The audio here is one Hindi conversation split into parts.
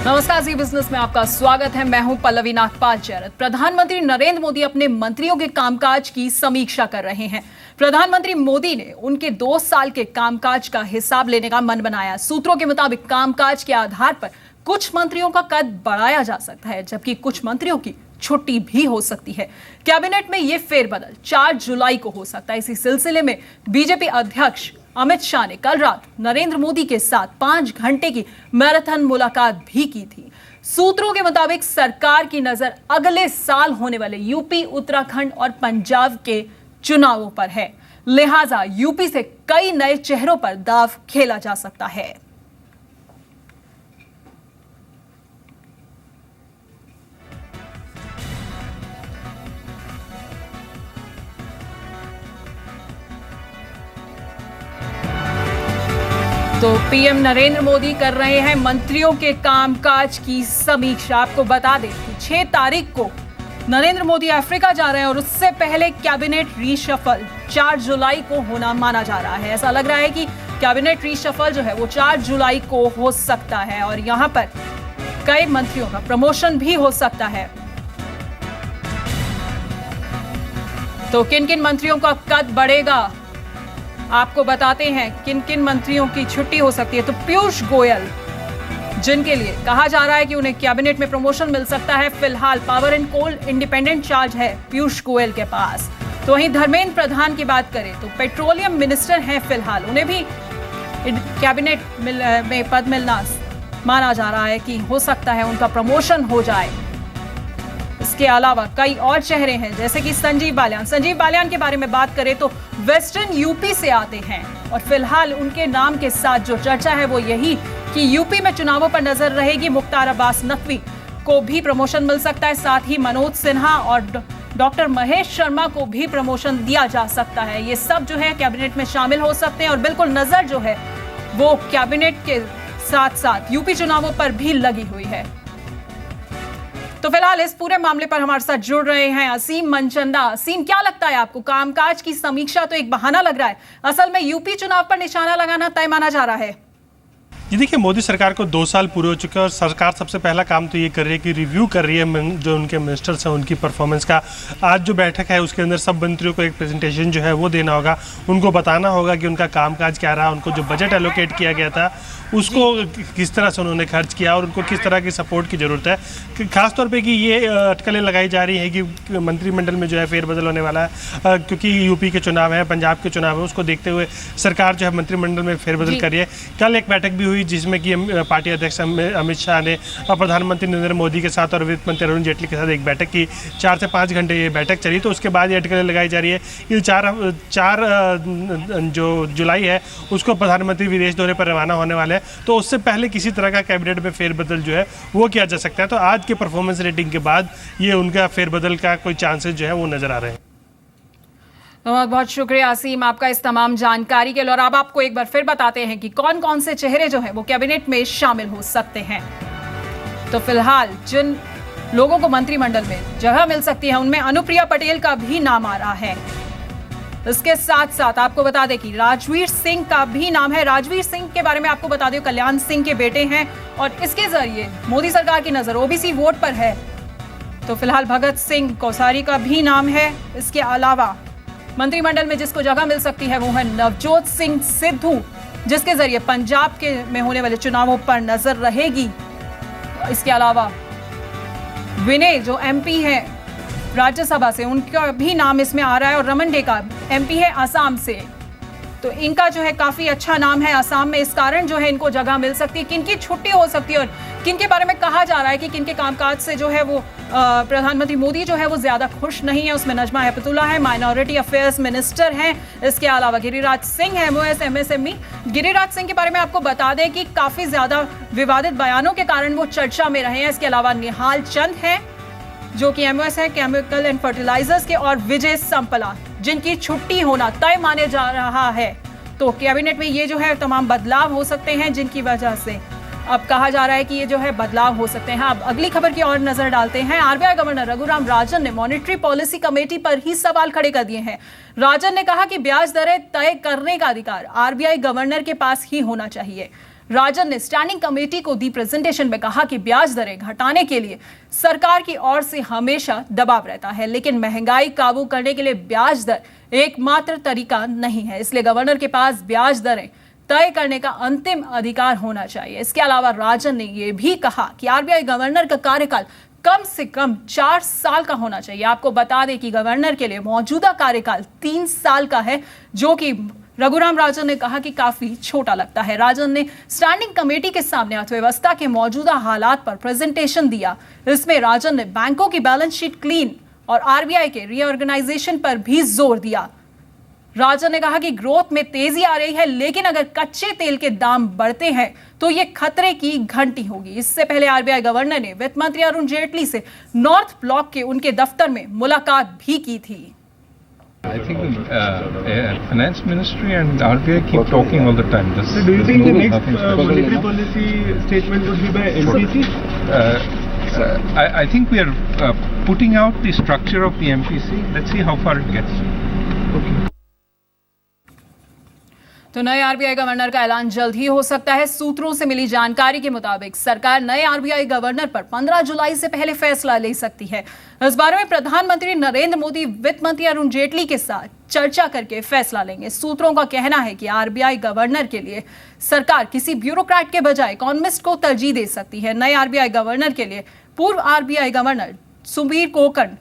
नमस्कार, जी बिजनेस में आपका स्वागत है। मैं हूं पल्लवी नागपाल चैरत। प्रधानमंत्री नरेंद्र मोदी अपने मंत्रियों के कामकाज की समीक्षा कर रहे हैं। प्रधानमंत्री मोदी ने उनके 2 साल के कामकाज का हिसाब लेने का मन बनाया। सूत्रों के मुताबिक कामकाज के आधार पर कुछ मंत्रियों का कद बढ़ाया जा सकता है, जबकि कुछ मंत्रियों की छुट्टी भी हो सकती है। कैबिनेट में यह फेरबदल 4 जुलाई को हो सकता है। इसी सिलसिले में बीजेपी अध्यक्ष अमित शाह ने कल रात नरेंद्र मोदी के साथ 5 घंटे की मैराथन मुलाकात भी की थी। सूत्रों के मुताबिक सरकार की नजर अगले साल होने वाले यूपी, उत्तराखंड और पंजाब के चुनावों पर है। लिहाजा यूपी से कई नए चेहरों पर दांव खेला जा सकता है। तो पीएम नरेंद्र मोदी कर रहे हैं मंत्रियों के कामकाज की समीक्षा। आपको बता दें कि 6 तारीख को नरेंद्र मोदी अफ्रीका जा रहे हैं और उससे पहले कैबिनेट रीशफल 4 जुलाई को होना माना जा रहा है। ऐसा लग रहा है कि कैबिनेट रीशफल जो है वो 4 जुलाई को हो सकता है और यहां पर कई मंत्रियों का प्रमोशन भी हो सकता है। तो किन किन मंत्रियों का कद बढ़ेगा, आपको बताते हैं किन किन मंत्रियों की छुट्टी हो सकती है। तो पीयूष गोयल, जिनके लिए कहा जा रहा है कि उन्हें कैबिनेट में प्रमोशन मिल सकता है। फिलहाल power and coal independent charge है पीयूष गोयल के पास। तो वहीं धर्मेंद्र प्रधान की बात करें तो पेट्रोलियम मिनिस्टर हैं फिलहाल, उन्हें भी कैबिनेट में पद मिलना माना जा रहा है कि हो सकता है उनका प्रमोशन हो जाए। इसके अलावा कई और चेहरे हैं जैसे कि संजीव बालियान के बारे में बात करें तो वेस्टर्न यूपी से आते हैं और फिलहाल उनके नाम के साथ जो चर्चा है वो यही कि यूपी में चुनावों पर नजर रहेगी। मुख्तार अब्बास नकवी को भी प्रमोशन मिल सकता है। साथ ही मनोज सिन्हा और डॉक्टर महेश शर्मा को भी प्रमोशन दिया जा सकता है। ये सब जो है कैबिनेट में शामिल हो सकते हैं और बिल्कुल नजर जो है वो कैबिनेट के साथ साथ यूपी चुनावों पर भी लगी हुई है। तो फिलहाल इस पूरे मामले पर हमारे साथ जुड़ रहे हैं असीम मनचंदा। असीम, क्या लगता है आपको, कामकाज की समीक्षा तो एक बहाना लग रहा है, असल में यूपी चुनाव पर निशाना लगाना तय माना जा रहा है? जी देखिए, मोदी सरकार को 2 साल पूरे हो चुके हैं और सरकार सबसे पहला काम तो ये कर रही है कि रिव्यू कर रही है जो उनके मिनिस्टर्स हैं उनकी परफॉर्मेंस का। आज जो बैठक है उसके अंदर सब मंत्रियों को एक प्रेजेंटेशन जो है वो देना होगा, उनको बताना होगा कि उनका कामकाज क्या रहा, उनको जो बजट एलोकेट किया गया था उसको किस तरह से उन्होंने खर्च किया और उनको किस तरह की सपोर्ट की ज़रूरत है। खासतौर पे कि ये अटकलें लगाई जा रही हैं कि मंत्रिमंडल में जो है फेरबदल होने वाला है क्योंकि यूपी के चुनाव हैं, पंजाब के चुनाव हैं, उसको देखते हुए सरकार जो है मंत्रिमंडल में फेरबदल कर रही है। कल एक बैठक भी हुई जिसमें कि पार्टी अध्यक्ष अमित शाह ने और प्रधानमंत्री नरेंद्र मोदी के साथ और वित्त मंत्री अरुण जेटली के साथ एक बैठक की। 4 से 5 घंटे ये बैठक चली। तो उसके बाद ये अटकलें लगाई जा रही है कि 4 जो जुलाई है उसको प्रधानमंत्री विदेश दौरे पर रवाना होने वाले हैं, तो उससे पहले किसी तरह का कैबिनेट में फेरबदल जो है वो किया जा सकता है। तो आज के परफॉर्मेंस रेटिंग के बाद ये उनका फेरबदल का कोई चांसेस जो है वो नजर आ रहे हैं। बहुत बहुत शुक्रिया असीम आपका इस तमाम जानकारी के लिए। और अब आपको एक बार फिर बताते हैं कि कौन कौन से चेहरे जो हैं वो कैबिनेट में शामिल हो सकते हैं। तो फिलहाल जिन लोगों को मंत्रिमंडल में जगह मिल सकती है उनमें अनुप्रिया पटेल का भी नाम आ रहा है। इसके साथ साथ आपको बता दें कि राजवीर सिंह का भी नाम है। राजवीर सिंह के बारे में आपको बता दें कल्याण सिंह के बेटे हैं और इसके जरिए मोदी सरकार की नजर ओबीसी वोट पर है। तो फिलहाल भगत सिंह कोश्यारी का भी नाम है। इसके अलावा मंत्रिमंडल में जिसको जगह मिल सकती है वो है नवजोत सिंह सिद्धू, जिसके जरिए पंजाब के में होने वाले चुनावों पर नजर रहेगी। इसके अलावा विनय जो एमपी है राज्यसभा से, उनका भी नाम इसमें आ रहा है। और रमन डेका एमपी है असम से, तो इनका जो है काफी अच्छा नाम है असम में, इस कारण जो है इनको जगह मिल सकती है। किनकी छुट्टी हो सकती है और किनके बारे में कहा जा रहा है कि किनके कामकाज से जो है वो प्रधानमंत्री मोदी जो है वो ज्यादा खुश नहीं है, उसमें नजमा हेपतुल्ला है, माइनॉरिटी अफेयर्स मिनिस्टर हैं। इसके अलावा गिरिराज सिंह है, MOS MSME। गिरिराज सिंह के बारे में आपको बता दें कि काफी ज्यादा विवादित बयानों के कारण वो चर्चा में रहे हैं। इसके अलावा निहाल चंद है जो कि MOS है, केमिकल एंड फर्टिलाइजर्स के, और विजय संपला जिनकी छुट्टी होना तय माने जा रहा है। तो कैबिनेट में ये जो है तमाम बदलाव हो सकते हैं जिनकी वजह से अब कहा जा रहा है कि ये जो है बदलाव हो सकते हैं। अब अगली खबर की ओर नजर डालते हैं। आरबीआई गवर्नर रघुराम राजन ने मॉनेटरी पॉलिसी कमेटी पर ही सवाल खड़े कर दिए हैं। राजन ने कहा कि ब्याज दरें तय करने का अधिकार आरबीआई गवर्नर के पास ही होना चाहिए। राजन ने स्टैंडिंग कमेटी को दी प्रेजेंटेशन में कहा कि ब्याज दरें घटाने के लिए सरकार की ओर से हमेशा दबाव रहता है, लेकिन महंगाई काबू करने के लिए ब्याज दर एकमात्र तरीका नहीं है। इसलिए गवर्नर के पास ब्याज दरें तय करने का अंतिम अधिकार होना चाहिए। इसके अलावा राजन ने यह भी कहा कि आरबीआई गवर्नर का कार्यकाल कम से कम 4 साल का होना चाहिए। आपको बता दें कि गवर्नर के लिए मौजूदा कार्यकाल 3 साल का है, जो कि रघुराम राजन ने कहा कि काफी छोटा लगता है। राजन ने स्टैंडिंग कमेटी के सामने अर्थव्यवस्था के मौजूदा हालात पर प्रेजेंटेशन दिया। इसमें राजन ने बैंकों की बैलेंस शीट क्लीन और आरबीआई के रीऑर्गेनाइजेशन पर भी जोर दिया। राजन ने कहा कि ग्रोथ में तेजी आ रही है, लेकिन अगर कच्चे तेल के दाम बढ़ते हैं तो ये खतरे की घंटी होगी। इससे पहले आरबीआई गवर्नर ने वित्त मंत्री अरुण जेटली से नॉर्थ ब्लॉक के उनके दफ्तर में मुलाकात भी की थी। I think finance ministry and RBI keep talking all the time. So do you think the next monetary policy statement would be by MPC? I think we are putting out the structure of the MPC. Let's see how far it gets. Okay. तो नए आरबीआई गवर्नर का ऐलान जल्द ही हो सकता है। सूत्रों से मिली जानकारी के मुताबिक सरकार नए आरबीआई गवर्नर पर 15 जुलाई से पहले फैसला ले सकती है। इस बारे में प्रधानमंत्री नरेंद्र मोदी वित्त मंत्री अरुण जेटली के साथ चर्चा करके फैसला लेंगे। सूत्रों का कहना है कि आरबीआई गवर्नर के लिए सरकार किसी ब्यूरोक्रेट के बजाय इकोनॉमिस्ट को तरजीह दे सकती है। नए आरबीआई गवर्नर के लिए पूर्व आरबीआई गवर्नर सुबीर कोकन,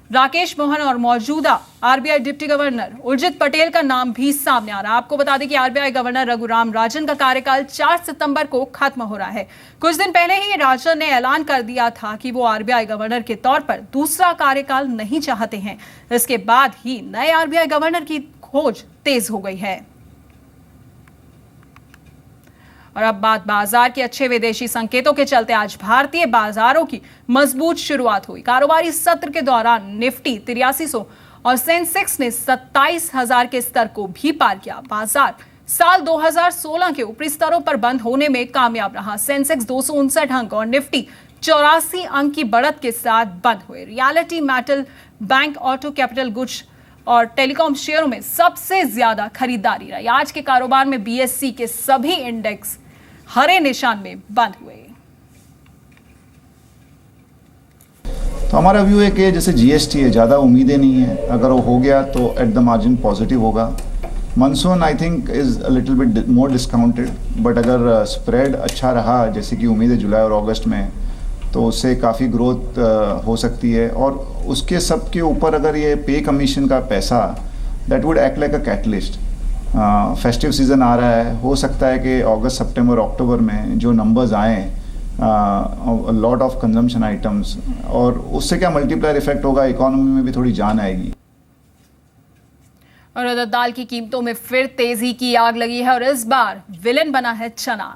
राकेश मोहन और मौजूदा RBI deputy governor Urjit Patel का नाम भी सामने आ रहा है। आपको बता दें कि आरबीआई गवर्नर रघुराम राजन का कार्यकाल 4 सितंबर को खत्म हो रहा है। कुछ दिन पहले ही राजन ने ऐलान कर दिया था कि वो आरबीआई गवर्नर के तौर पर दूसरा कार्यकाल नहीं चाहते हैं। इसके बाद ही नए आरबीआई गवर्नर की खोज तेज हो गई है। और अब बात बाजार के अच्छे विदेशी संकेतों के चलते आज भारतीय बाजारों की मजबूत शुरुआत हुई। कारोबारी सत्र के दौरान निफ्टी 8300 और सेंसेक्स ने 27,000 के स्तर को भी पार किया। बाजार साल 2016 के ऊपरी स्तरों पर बंद होने में कामयाब रहा। सेंसेक्स 259 अंक और निफ्टी 84 अंक की बढ़त के साथ बंद हुए। Reality metal, bank, auto, capital goods और टेलीकॉम शेयरों में सबसे ज्यादा खरीदारी रही। आज के कारोबार में बीएसई के सभी इंडेक्स हरे निशान में बंद हुए। तो हमारा व्यू है कि जैसे जीएसटी है, ज़्यादा उम्मीदें नहीं है। अगर वो हो गया तो एट द मार्जिन पॉजिटिव होगा। Monsoon I think is a little bit more discounted, but अगर स्प्रेड अच्छा रहा जैसे कि उम्मीद है जुलाई और अगस्त में, तो उससे काफ़ी ग्रोथ हो सकती है। और उसके सब के ऊपर अगर ये पे कमीशन का पैसा, that would act like a catalyst. Festive season आ रहा है, हो सकता है कि अगस्त, सितंबर, अक्टूबर में जो नंबर्स आएँ, लॉट ऑफ कंजम्पशन आइटम्स, और उससे क्या मल्टीप्लायर इफेक्ट होगा, इकोनॉमी में भी थोड़ी जान आएगी। और उधर दाल की कीमतों में फिर तेजी की आग लगी है और इस बार विलेन बना है चना।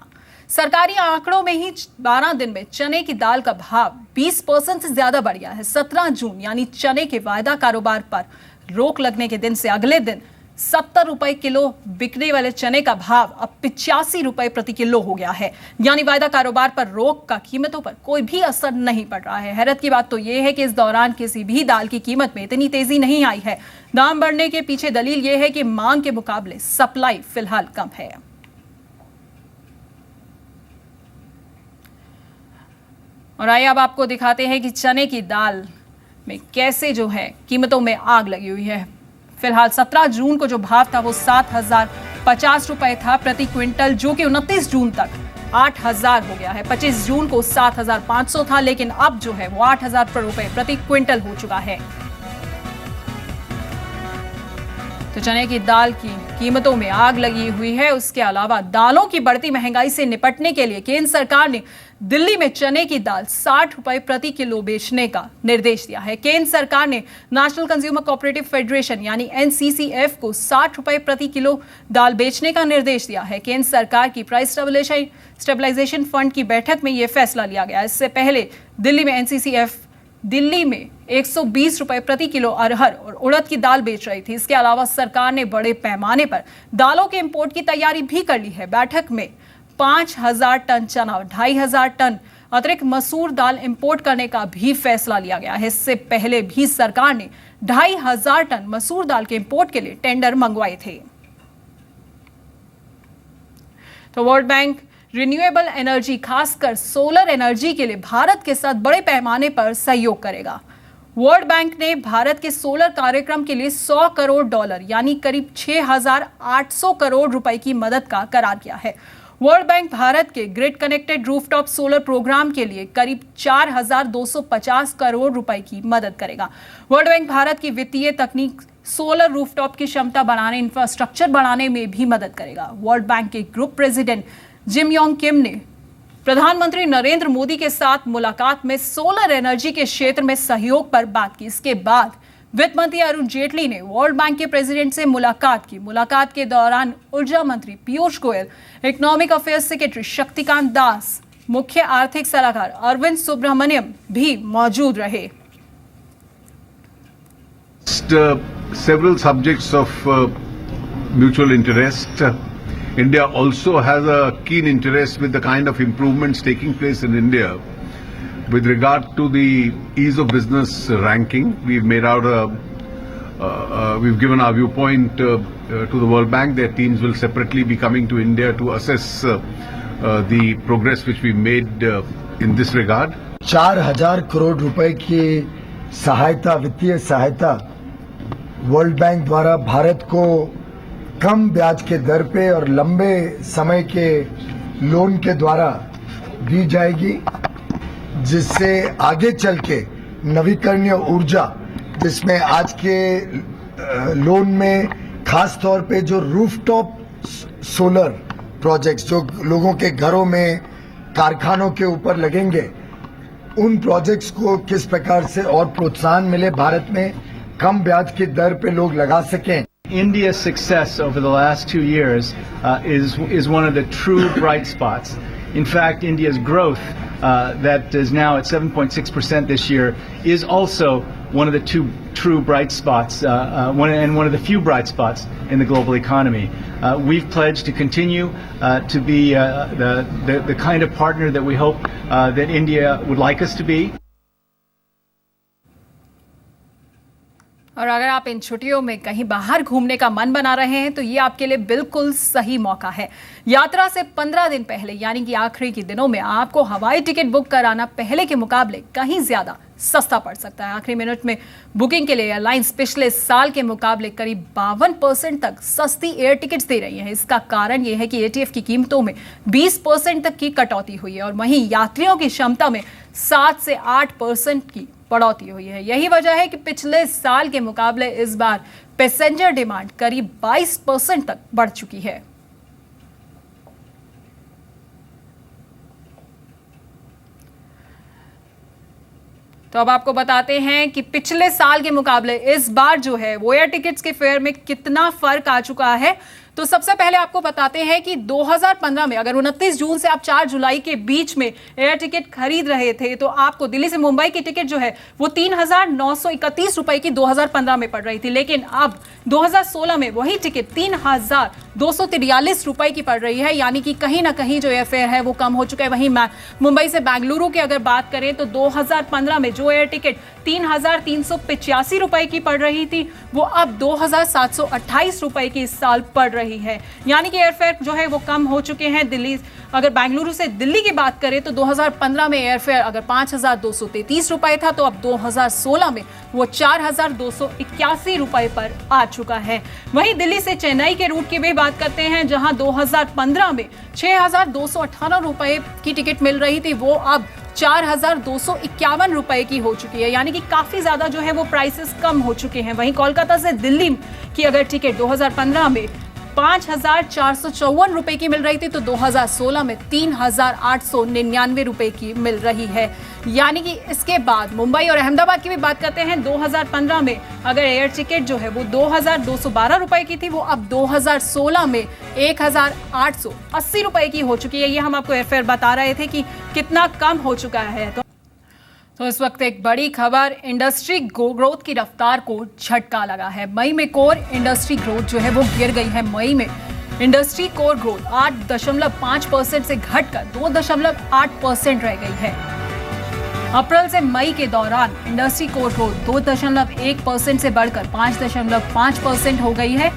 सरकारी आंकड़ों में ही 12 दिन में चने की दाल का भाव 20% से ज्यादा बढ़ गया है। 17 जून यानी चने के वायदा कारोबार पर रोक लगने के दिन से अगले दिन 70 रुपए किलो बिकने वाले चने का भाव अब 85 रुपए प्रति किलो हो गया है। यानी वायदा कारोबार पर रोक का कीमतों पर कोई भी असर नहीं पड़ रहा है। हैरत की बात तो यह है कि इस दौरान किसी भी दाल की कीमत में इतनी तेजी नहीं आई है। दाम बढ़ने के पीछे दलील यह है कि मांग के मुकाबले सप्लाई फिलहाल कम है। और आइए अब आपको दिखाते हैं कि चने की दाल में कैसे जो है कीमतों में आग लगी हुई है। फिलहाल 17 जून को जो भाव था वो 7,050 रुपए था प्रति क्विंटल, जो कि 29 जून तक 8,000 हो गया है। 25 जून को 7,500 था, लेकिन अब जो है वो 8,000 रुपए प्रति क्विंटल हो चुका है। तो चने की दाल की कीमतों में आग लगी हुई है। उसके अलावा दालों की बढ़ती महंगाई से निपटने के लिए केंद्र सरकार ने दिल्ली में चने की दाल 60 रुपए प्रति किलो बेचने का निर्देश दिया है। केंद्र सरकार ने नेशनल कंज्यूमर कोऑपरेटिव फेडरेशन यानी एनसीसीएफ को 60 रुपए प्रति किलो दाल बेचने का निर्देश दिया है। केंद्र सरकार की प्राइस स्टेबलाइजेशन फंड की बैठक में यह फैसला लिया गया। इससे पहले दिल्ली में एनसीसीएफ दिल्ली में 120 रुपए प्रति किलो अरहर और उड़द की दाल बेच रही थी। इसके अलावा सरकार ने बड़े पैमाने पर दालों के इंपोर्ट की तैयारी भी कर ली है। बैठक में 5,000 टन चना, 2,500 टन अतिरिक्त मसूर दाल इंपोर्ट करने का भी फैसला लिया गया है। इससे पहले भी सरकार ने 2,500 टन मसूर दाल के इंपोर्ट के लिए टेंडर मंगवाए थे। तो वर्ल्ड बैंक रिन्यूएबल एनर्जी खासकर सोलर एनर्जी के लिए भारत के साथ बड़े पैमाने पर सहयोग करेगा। वर्ल्ड बैंक ने भारत के सोलर कार्यक्रम के लिए $100 करोड़ यानी करीब 6,800 करोड़ रुपए की मदद का करार किया है। वर्ल्ड बैंक भारत के grid connected rooftop solar programme के लिए करीब 4,250 करोड़ रुपए की मदद करेगा। वर्ल्ड बैंक भारत की वित्तीय तकनीक सोलर रूफटॉप की क्षमता बढ़ाने, इंफ्रास्ट्रक्चर बढ़ाने में भी मदद करेगा। वर्ल्ड बैंक के group president Jim Yong Kim ने प्रधानमंत्री नरेंद्र मोदी के साथ मुलाकात में सोलर एनर्जी के क्षेत्र में सहयोग पर बात की। इसके बाद वित्त मंत्री अरुण जेटली ने वर्ल्ड बैंक के प्रेसिडेंट से मुलाकात की। मुलाकात के दौरान ऊर्जा मंत्री Piyush Goyal, economic affairs secretary Shaktikanta Das, मुख्य आर्थिक सलाहकार अरविंद सुब्रमण्यम भी मौजूद रहे। Several subjects of mutual interest. India also has a keen interest with the kind of improvements taking place in India. With regard to the ease of business ranking, we've made out we've given our viewpoint to the World Bank. Their teams will separately be coming to India to assess the progress which we made in this regard. 4,000 crore रुपए की सहायता, वित्तीय सहायता वर्ल्ड बैंक द्वारा भारत को कम ब्याज के दर पे और लंबे समय के लोन के द्वारा दी जाएगी, जिससे आगे चल के नवीकरणीय ऊर्जा, जिसमें आज के लोन में खास तौर पे जो रूफटॉप सोलर प्रोजेक्ट्स जो लोगों के घरों में, कारखानों के ऊपर लगेंगे, उन प्रोजेक्ट्स को किस प्रकार से और प्रोत्साहन मिले, भारत में कम ब्याज की दर पे लोग लगा सकें। India's success over the last 2 years is one of the true bright spots. In fact, India's growth that is now at 7.6% this year is also one of the two true bright spots and one of the few bright spots in the global economy. We've pledged to continue to be the kind of partner that we hope that India would like us to be. और अगर आप इन छुट्टियों में कहीं बाहर घूमने का मन बना रहे हैं तो ये आपके लिए बिल्कुल सही मौका है। यात्रा से 15 दिन पहले यानी कि आखिरी के दिनों में आपको हवाई टिकट बुक कराना पहले के मुकाबले कहीं ज्यादा सस्ता पड़ सकता है। आखिरी मिनट में बुकिंग के लिए एयरलाइंस पिछले साल के मुकाबले करीब 52% तक सस्ती एयर टिकट्स दे रही हैं। इसका कारण यह है कि एटीएफ की कीमतों में 20% तक की कटौती हुई है और वहीं यात्रियों की क्षमता में 7 से 8% की बढ़ोतरी हुई है। यही वजह है कि पिछले साल के मुकाबले इस बार पैसेंजर डिमांड करीब 22% तक बढ़ चुकी है। तो अब आपको बताते हैं कि पिछले साल के मुकाबले इस बार जो है वो एयर टिकट्स के फेयर में कितना फर्क आ चुका है। तो सबसे पहले आपको बताते हैं कि 2015 में अगर 29 जून से आप 4 जुलाई के बीच में एयर टिकट खरीद रहे थे तो आपको दिल्ली से मुंबई की टिकट जो है वो 3,931 रुपए की 2015 में पड़ रही थी, लेकिन अब 2016 में वही टिकट 3,243 रुपए की पड़ रही है, यानी कि कहीं ना कहीं जो एयर फेयर है वो कम हो चुका है। वहीं मुंबई से बेंगलुरु की अगर बात करें तो 2015 में जो एयर टिकट 3,385 रुपए की पड़ रही थी वो अब 2,728 रुपए की इस साल पड़ रही है, यानी कि एयरफेयर जो है वो कम हो चुके हैं। दिल्ली अगर बेंगलुरु से दिल्ली की बात करें तो 2015 में एयरफेयर अगर 5,233 रुपए था तो अब 2016 में वो 4,281 रुपए पर आ चुका है। वहीं दिल्ली से चेन्नई के रूट की भी बात करते हैं, जहां 2015 में 6,218 रुपए की टिकट मिल रही थी वो अब 4,251 रुपए की हो चुकी है, यानी कि काफी ज्यादा जो है वो प्राइसेस कम हो चुके हैं। वहीं कोलकाता से दिल्ली की अगर टिकट 2015 में 5,454 रुपए की मिल रही थी तो 2016 में 3,899 रुपए की मिल रही है, यानी कि इसके बाद मुंबई और अहमदाबाद की भी बात करते हैं। 2015 में अगर एयर टिकट जो है वो 2,212 रुपए की थी वो अब 2016 में 1,880 रुपए की हो चुकी है। ये हम आपको एयरफेयर बता रहे थे कि कितना कम हो चुका है। तो इस वक्त एक बड़ी खबर, इंडस्ट्री ग्रोथ की रफ्तार को झटका लगा है। मई में कोर इंडस्ट्री ग्रोथ जो है वो गिर गई है। मई में इंडस्ट्री कोर ग्रोथ 8.5% से घटकर 2.8% रह गई है। अप्रैल से मई के दौरान इंडस्ट्री कोर ग्रोथ 2.1% से बढ़कर 5.5% हो गई है,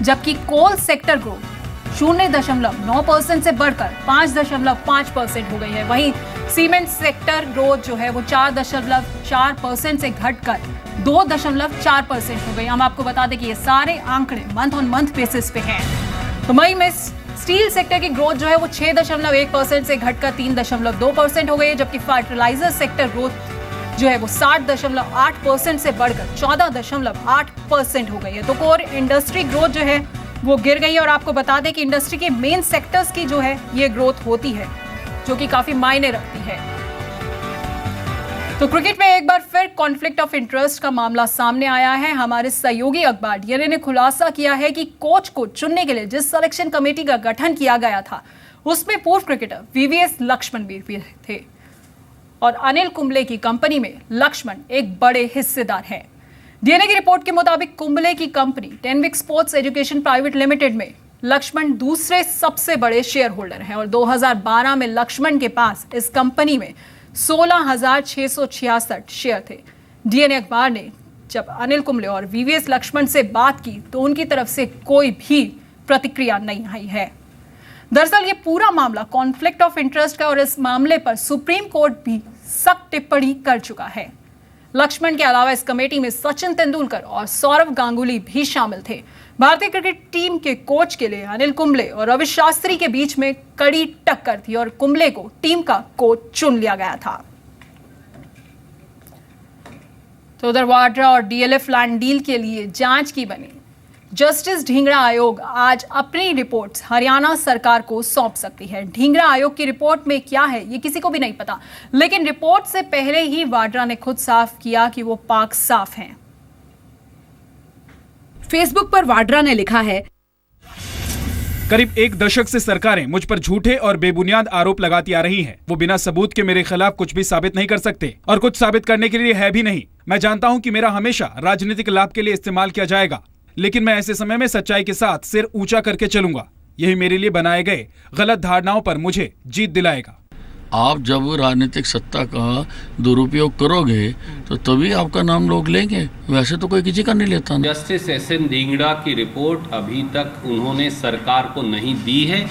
जबकि कोल सेक्टर ग्रोथ 0.9% से बढ़कर 5.5% हो गई है। वहीं सीमेंट सेक्टर ग्रोथ जो है वो 4.4% से घटकर 2.4% हो गई। हम आपको बता दें कि ये सारे आंकड़े मंथ ऑन मंथ बेसिस पे हैं। तो मई में स्टील सेक्टर की ग्रोथ जो है वो 6.1% से घटकर 3.2% हो गई है, जबकि फर्टिलाइजर सेक्टर ग्रोथ जो है वो 60.8% से बढ़कर 14.8% हो गई है। तो कोर इंडस्ट्री ग्रोथ जो है वो गिर गई है। और आपको बता दें कि इंडस्ट्री के मेन सेक्टर्स की जो है ये ग्रोथ होती है, जो कि काफी मायने रखती है। तो क्रिकेट में एक बार फिर कॉन्फ्लिक्ट ऑफ इंटरेस्ट का मामला सामने आया है। हमारे सहयोगी अखबार डीएनए ने खुलासा किया है कि कोच को चुनने के लिए जिस सिलेक्शन कमेटी का गठन किया गया था उसमें पूर्व क्रिकेटर वीवीएस लक्ष्मण भी थे और अनिल कुंबले की कंपनी में लक्ष्मण एक बड़े हिस्सेदार हैं। डीएनए की रिपोर्ट के मुताबिक कुंबले की कंपनी Tenvic sports education private limited में लक्ष्मण दूसरे सबसे बड़े शेयर होल्डर हैं और 2012 में लक्ष्मण के पास इस कंपनी में 16,666 शेयर थे। डीएनए अखबार ने जब अनिल कुंबले और वीवीएस लक्ष्मण से बात की तो उनकी तरफ से कोई भी प्रतिक्रिया नहीं आई है। दरअसल ये पूरा मामला कॉन्फ्लिक्ट ऑफ इंटरेस्ट का और इस मामले पर सुप्रीम कोर्ट भी सख्त टिप्पणी कर चुका है। लक्ष्मण के अलावा इस कमेटी में सचिन तेंदुलकर और सौरव गांगुली भी शामिल थे। भारतीय क्रिकेट टीम के कोच के लिए अनिल कुंबले और रवि शास्त्री के बीच में कड़ी टक्कर थी और कुंबले को टीम का कोच चुन लिया गया था। तो उधर वाड्रा और डीएलएफ लैंड डील के लिए जांच की बनी जस्टिस ढींगरा आयोग आज अपनी रिपोर्ट्स हरियाणा सरकार को सौंप सकती है। ढींगरा आयोग की रिपोर्ट में क्या है ये किसी को भी नहीं पता, लेकिन रिपोर्ट से पहले ही वाड्रा ने खुद साफ किया कि वो पाक साफ हैं। फेसबुक पर वाड्रा ने लिखा है, करीब एक दशक से सरकारें मुझ पर झूठे और बेबुनियाद आरोप लगाती आ रही हैं। वो बिना सबूत के मेरे खिलाफ कुछ भी साबित नहीं कर सकते और कुछ साबित करने के लिए है भी नहीं। मैं जानता हूं कि मेरा हमेशा राजनीतिक लाभ के लिए इस्तेमाल किया जाएगा, लेकिन मैं ऐसे समय में सच्चाई के साथ सिर ऊंचा करके चलूंगा। यही मेरे लिए बनाए गए गलत धारणाओं पर मुझे जीत दिलाएगा। आप जब राजनीतिक सत्ता का दुरुपयोग करोगे तो तभी आपका नाम लोग लेंगे, वैसे तो कोई किसी का नहीं लेता। जस्टिस एसएन ढींगरा की रिपोर्ट अभी तक उन्होंने सरकार को नहीं दी है।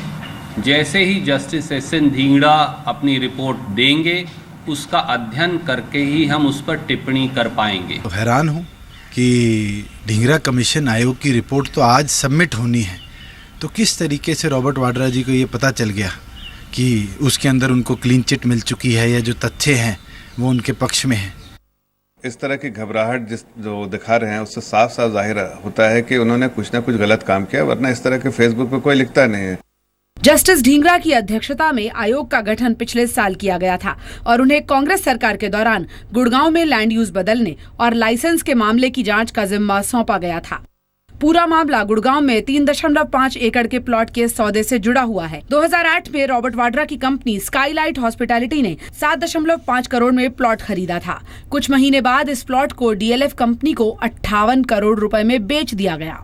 जैसे ही जस्टिस एसएन ढींगरा अपनी रिपोर्ट देंगे उसका अध्ययन करके ही हम उस पर टिप्पणी कर पाएंगे। तो हैरान हूँ कि ढींगरा कमीशन आयोग की रिपोर्ट तो आज सबमिट होनी है, तो किस तरीके से रॉबर्ट वाड्रा जी को ये पता चल गया कि उसके अंदर उनको क्लीन चिट मिल चुकी है या जो तथ्य हैं वो उनके पक्ष में है। इस तरह की घबराहट जो दिखा रहे हैं उससे साफ साफ जाहिर होता है कि उन्होंने कुछ ना कुछ गलत काम किया, वरना इस तरह के फेसबुक पे कोई लिखता नहीं है। जस्टिस ढींगरा की अध्यक्षता में आयोग का गठन पिछले साल किया गया था और उन्हें कांग्रेस सरकार के दौरान गुड़गांव में लैंड यूज बदलने और लाइसेंस के मामले की जांच का जिम्मा सौंपा गया था। पूरा मामला गुड़गांव में 3.5 एकड़ के प्लॉट के सौदे से जुड़ा हुआ है। 2008 में रॉबर्ट वाड्रा की कंपनी स्काईलाइट हॉस्पिटैलिटी ने 7.5 करोड़ में प्लॉट खरीदा था। कुछ महीने बाद इस प्लॉट को डीएलएफ कंपनी को 58 करोड़ रुपए में बेच दिया गया।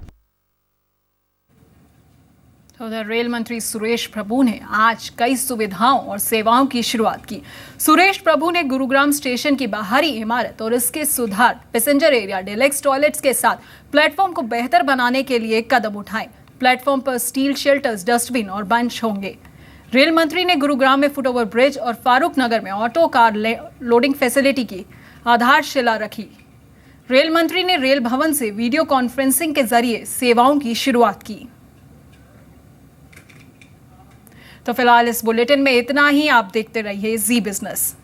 उधर रेल मंत्री सुरेश प्रभु ने आज कई सुविधाओं और सेवाओं की शुरुआत की। सुरेश प्रभु ने गुरुग्राम स्टेशन की बाहरी इमारत और इसके सुधार, पैसेंजर एरिया, डिलक्स टॉयलेट्स के साथ प्लेटफॉर्म को बेहतर बनाने के लिए कदम उठाए। प्लेटफॉर्म पर स्टील शेल्टर्स, डस्टबिन और बेंच होंगे। रेल मंत्री ने गुरुग्राम में फुटओवर ब्रिज और फारूक नगर में ऑटो कार लोडिंग फैसिलिटी की आधारशिला रखी। रेल मंत्री ने रेल भवन से वीडियो कॉन्फ्रेंसिंग के जरिए सेवाओं की शुरुआत की। तो फिलहाल इस बुलेटिन में इतना ही। आप देखते रहिए जी बिजनेस।